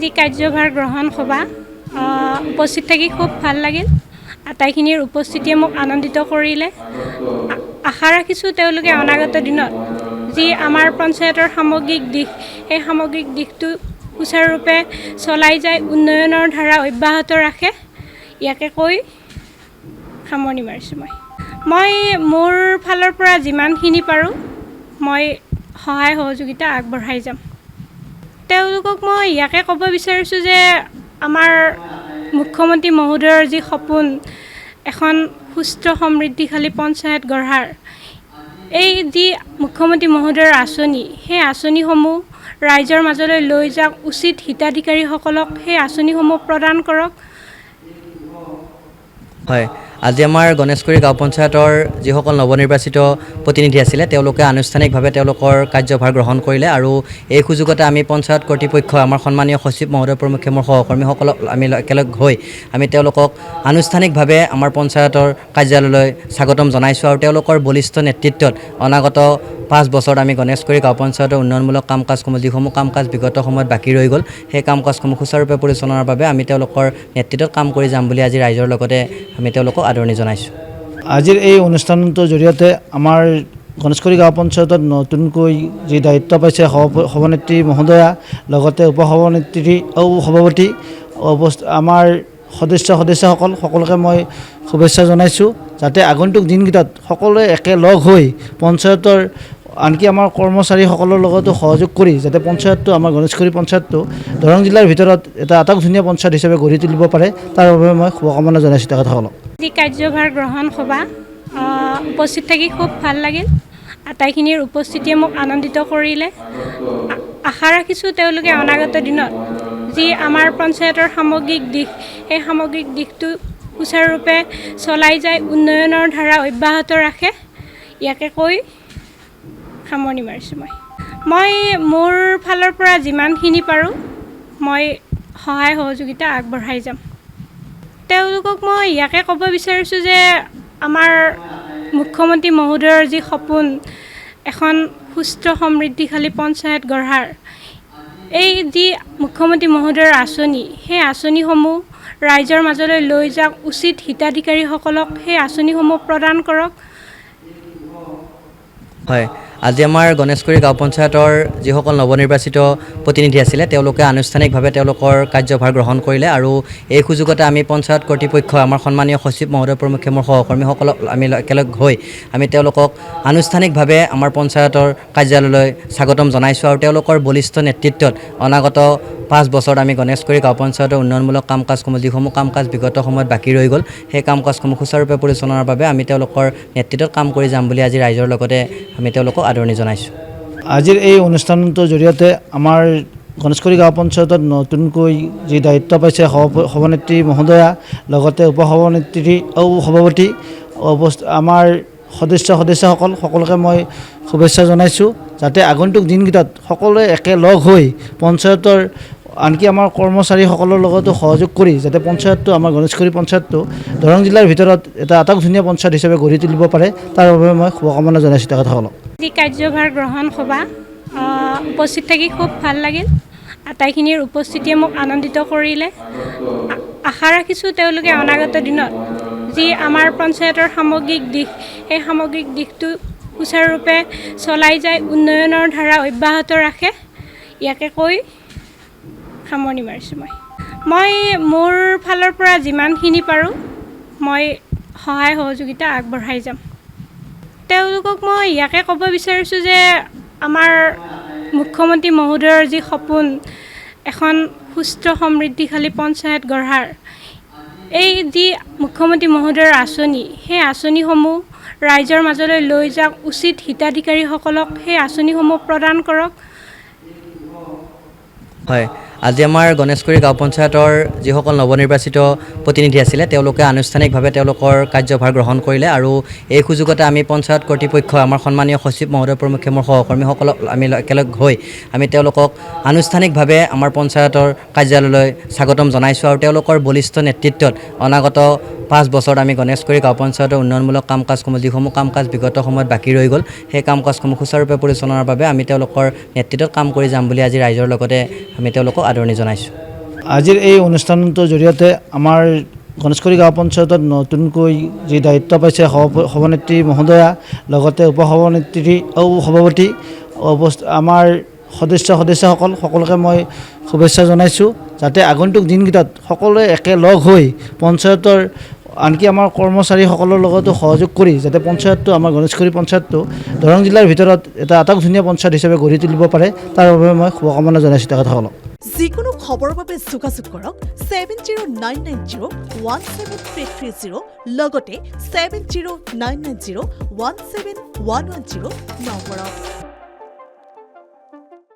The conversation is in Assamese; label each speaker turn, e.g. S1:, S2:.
S1: যি কাৰ্যভাৰ গ্ৰহণ সভা উপস্থিত থাকি খুব ভাল লাগিল। আটাইখিনিৰ উপস্থিতিয়ে মোক আনন্দিত কৰিলে। আশা ৰাখিছোঁ তেওঁলোকে অনাগত দিনত যি আমাৰ পঞ্চায়তৰ সামগ্ৰিক দিশ, সেই সামগ্ৰিক দিশটো সুচাৰুৰূপে চলাই যায়, উন্নয়নৰ ধাৰা অব্যাহত ৰাখে। ইয়াকে কৈ সামৰণি মাৰিছোঁ। মই মোৰ ফালৰ পৰা যিমানখিনি পাৰোঁ মই সহায় সহযোগিতা আগবঢ়াই যাম। তেওঁলোকক মই ইয়াকে ক'ব বিচাৰিছোঁ যে আমাৰ মুখ্যমন্ত্ৰী মহোদয়ৰ যি সপোন, এখন সুস্থ সমৃদ্ধিশালী পঞ্চায়ত গঢ়াৰ, এই যি মুখ্যমন্ত্ৰী মহোদয়ৰ আঁচনি, সেই আঁচনিসমূহ ৰাইজৰ মাজলৈ লৈ যাওক, উচিত হিতাধিকাৰীসকলক সেই আঁচনিসমূহ প্ৰদান কৰক।
S2: হয়, আজি আমাৰ গণেশগুৰি গাঁও পঞ্চায়তৰ যিসকল নৱনিৰ্বাচিত প্ৰতিনিধি আছিলে তেওঁলোকে আনুষ্ঠানিকভাৱে তেওঁলোকৰ কাৰ্যভাৰ গ্ৰহণ কৰিলে আৰু এই সুযোগতে আমি পঞ্চায়ত কৰ্তৃপক্ষ, আমাৰ সন্মানীয় সচিব মহোদয় প্ৰমুখ্যে মোৰ সহকৰ্মীসকলক আমি একেলগ হৈ আমি তেওঁলোকক আনুষ্ঠানিকভাৱে আমাৰ পঞ্চায়তৰ কাৰ্যালয়লৈ স্বাগতম জনাইছোঁ আৰু তেওঁলোকৰ বলিষ্ঠ নেতৃত্বত অনাগত 5 বছৰত আমি গণেশগুৰি গাঁও পঞ্চায়তৰ উন্নয়নমূলক কাম কাজসমূহ, যিসমূহ কাম কাজ বিগত সময়ত বাকী ৰৈ গ'ল, সেই কাম কাজসমূহ সুচাৰুৰূপে পৰিচালনাৰ বাবে আমি তেওঁলোকৰ নেতৃত্বত কাম কৰি যাম বুলি আজি ৰাইজৰ লগতে আমি তেওঁলোকক আদৰণি জনাইছোঁ।
S3: আজিৰ এই অনুষ্ঠানটোৰ জৰিয়তে আমাৰ গণেশগুৰি গাঁও পঞ্চায়তত নতুনকৈ যি দায়িত্ব পাইছে সভানেত্ৰী মহোদয়া, লগতে সভাপতি, আমাৰ সদস্যসকল সকলোকে মই শুভেচ্ছা জনাইছোঁ, যাতে আগন্তুক দিনকেইটাত সকলোৱে একেলগ হৈ পঞ্চায়তৰ আনকি আমাৰ কৰ্মচাৰীসকলৰ লগতো সহযোগ কৰি যাতে পঞ্চায়তটো, আমাৰ গণেশগুৰি পঞ্চায়তটো দৰং জিলাৰ ভিতৰত এটা আটাইধুনীয়া পঞ্চায়ত হিচাপে গঢ়ি তুলিব পাৰে, তাৰ বাবে মই শুভকামনা জনাইছোঁ তেখেতসকলক।
S1: যি কাৰ্যভাৰ গ্ৰহণ সভা উপস্থিত থাকি খুব ভাল লাগিল। আটাইখিনিৰ উপস্থিতিয়ে মোক আনন্দিত কৰিলে। আশা ৰাখিছোঁ তেওঁলোকে অনাগত দিনত যি আমাৰ পঞ্চায়তৰ সামগ্ৰিক দিশ, সেই সামগ্ৰিক দিশটো সুচাৰুৰূপে চলাই যায়, উন্নয়নৰ ধাৰা অব্যাহত ৰাখে। ইয়াকে কৈ সামৰণি মাৰিছোঁ। মই মোৰ ফালৰ পৰা যিমানখিনি পাৰোঁ মই সহায় সহযোগিতা আগবঢ়াই যাম। তেওঁলোকক মই ইয়াকে ক'ব বিচাৰিছোঁ যে আমাৰ মুখ্যমন্ত্ৰী মহোদয়ৰ যি সপোন, এখন সুস্থ সমৃদ্ধিশালী পঞ্চায়ত গঢ়াৰ, এই যি মুখ্যমন্ত্ৰী মহোদয়ৰ আঁচনি, সেই আঁচনিসমূহ ৰাইজৰ মাজলৈ লৈ যাওক, উচিত হিতাধিকাৰীসকলক সেই আঁচনিসমূহ প্ৰদান কৰক।
S2: হয়, আজি আমাৰ গণেশগুৰি গাঁও পঞ্চায়তৰ যিসকল নৱনিৰ্বাচিত প্ৰতিনিধি আছিলে তেওঁলোকে আনুষ্ঠানিকভাৱে তেওঁলোকৰ কাৰ্যভাৰ গ্ৰহণ কৰিলে আৰু এই সুযোগতে আমি পঞ্চায়ত কৰ্তৃপক্ষ, আমাৰ সন্মানীয় সচিব মহোদয় প্ৰমুখ্যে মোৰ সহকৰ্মীসকলক আমি একেলগ হৈ আমি তেওঁলোকক আনুষ্ঠানিকভাৱে আমাৰ পঞ্চায়তৰ কাৰ্যালয়লৈ স্বাগতম জনাইছোঁ আৰু তেওঁলোকৰ বলিষ্ঠ নেতৃত্বত অনাগত 5 বছৰত আমি গণেশগুৰি গাঁও পঞ্চায়তৰ উন্নয়নমূলক কাম কাজসমূহ, যিসমূহ কাম কাজ বিগত সময়ত বাকী ৰৈ গ'ল, সেই কাম কাজসমূহ সুচাৰুৰূপে পৰিচালনাৰ বাবে আমি তেওঁলোকৰ নেতৃত্বত কাম কৰি যাম বুলি আজি ৰাইজৰ লগতে আমি তেওঁলোকক আদৰণি জনাইছোঁ।
S3: আজিৰ এই অনুষ্ঠানটোৰ জৰিয়তে আমাৰ গণেশগুৰি গাঁও পঞ্চায়তত নতুনকৈ যি দায়িত্ব পাইছে সভানেত্ৰী মহোদয়া, লগতে সভাপতি, আমাৰ সদস্যসকল সকলোকে মই শুভেচ্ছা জনাইছোঁ, যাতে আগন্তুক দিনকেইটাত সকলোৱে একেলগ হৈ পঞ্চায়তৰ আনকি আমাৰ কৰ্মচাৰীসকলৰ লগতো সহযোগ কৰি যাতে পঞ্চায়তটো, আমাৰ গণেশগুৰি পঞ্চায়তটো দৰং জিলাৰ ভিতৰত এটা আটাইধুনীয়া পঞ্চায়ত হিচাপে গঢ়ি তুলিব পাৰে, তাৰ বাবে মই শুভকামনা জনাইছোঁ তেখেতসকলক।
S1: যি কাৰ্যভাৰ গ্ৰহণ সভা উপস্থিত থাকি খুব ভাল লাগিল। আটাইখিনিৰ উপস্থিতিয়ে মোক আনন্দিত কৰিলে। আশা ৰাখিছোঁ তেওঁলোকে অনাগত দিনত যি আমাৰ পঞ্চায়তৰ সামগ্ৰিক দিশ, সেই সামগ্ৰিক দিশটো সুচাৰুৰূপে চলাই যায়, উন্নয়নৰ ধাৰা অব্যাহত ৰাখে। ইয়াকে কৈ সামৰণি মাৰিছোঁ। মই মোৰ ফালৰ পৰা যিমানখিনি পাৰোঁ মই সহায় সহযোগিতা আগবঢ়াই যাম। তেওঁলোকক মই ইয়াকে ক'ব বিচাৰিছোঁ যে আমাৰ মুখ্যমন্ত্ৰী মহোদয়ৰ যি সপোন, এখন সুস্থ সমৃদ্ধিশালী পঞ্চায়ত গঢ়াৰ, এই যি মুখ্যমন্ত্ৰী মহোদয়ৰ আঁচনি, সেই আঁচনিসমূহ ৰাইজৰ মাজলৈ লৈ যাওক, উচিত হিতাধিকাৰীসকলক সেই আঁচনিসমূহ প্ৰদান কৰক।
S2: হয়, আজি আমাৰ গণেশগুৰি গাঁও পঞ্চায়তৰ যিসকল নৱনিৰ্বাচিত প্ৰতিনিধি আছিলে তেওঁলোকে আনুষ্ঠানিকভাৱে তেওঁলোকৰ কাৰ্যভাৰ গ্ৰহণ কৰিলে আৰু এই সুযোগতে আমি পঞ্চায়ত কৰ্তৃপক্ষ, আমাৰ সন্মানীয় সচিব মহোদয় প্ৰমুখ্যে মোৰ সহকৰ্মীসকলক আমি একেলগ হৈ আমি তেওঁলোকক আনুষ্ঠানিকভাৱে আমাৰ পঞ্চায়তৰ কাৰ্যালয়লৈ স্বাগতম জনাইছোঁ আৰু তেওঁলোকৰ বলিষ্ঠ নেতৃত্বত অনাগত 5 বছৰত আমি গণেশগুৰি গাঁও পঞ্চায়তৰ উন্নয়নমূলক কাম কাজসমূহ, যিসমূহ কাম কাজ বিগত সময়ত বাকী ৰৈ গ'ল, সেই কাম কাজসমূহ সুচাৰুৰূপে পৰিচালনাৰ বাবে আমি তেওঁলোকৰ নেতৃত্বত কাম কৰি যাম বুলি আজি ৰাইজৰ লগতে আমি তেওঁলোকক আদৰণি জনাইছোঁ।
S3: আজিৰ এই অনুষ্ঠানটোৰ জৰিয়তে আমাৰ গণেশগুৰি গাঁও পঞ্চায়তত নতুনকৈ যি দায়িত্ব পাইছে সভানেত্ৰী মহোদয়া লগতে সভাপতি আমাৰ সদস্যসকল সকলোকে মই শুভেচ্ছা জনাইছোঁ যাতে আগন্তুক দিনকেইটাত সকলোৱে একেলগ হৈ পঞ্চায়তৰ আনকি আমাৰ কৰ্মচাৰীসকলৰ লগতো সহযোগ কৰি যাতে পঞ্চায়তটো আমাৰ গণেশগুৰি পঞ্চায়তটো দৰং জিলাৰ ভিতৰত এটা আটাইধুনীয়া পঞ্চায়ত হিচাপে গঢ়ি তুলিব পাৰে তাৰ বাবে মই শুভকামনা জনাইছোঁ তেখেতসকলক।
S4: যিকোনো খবৰৰ বাবে যোগাযোগ কৰক 7099017330 লগতে 7099017110 নম্বৰত।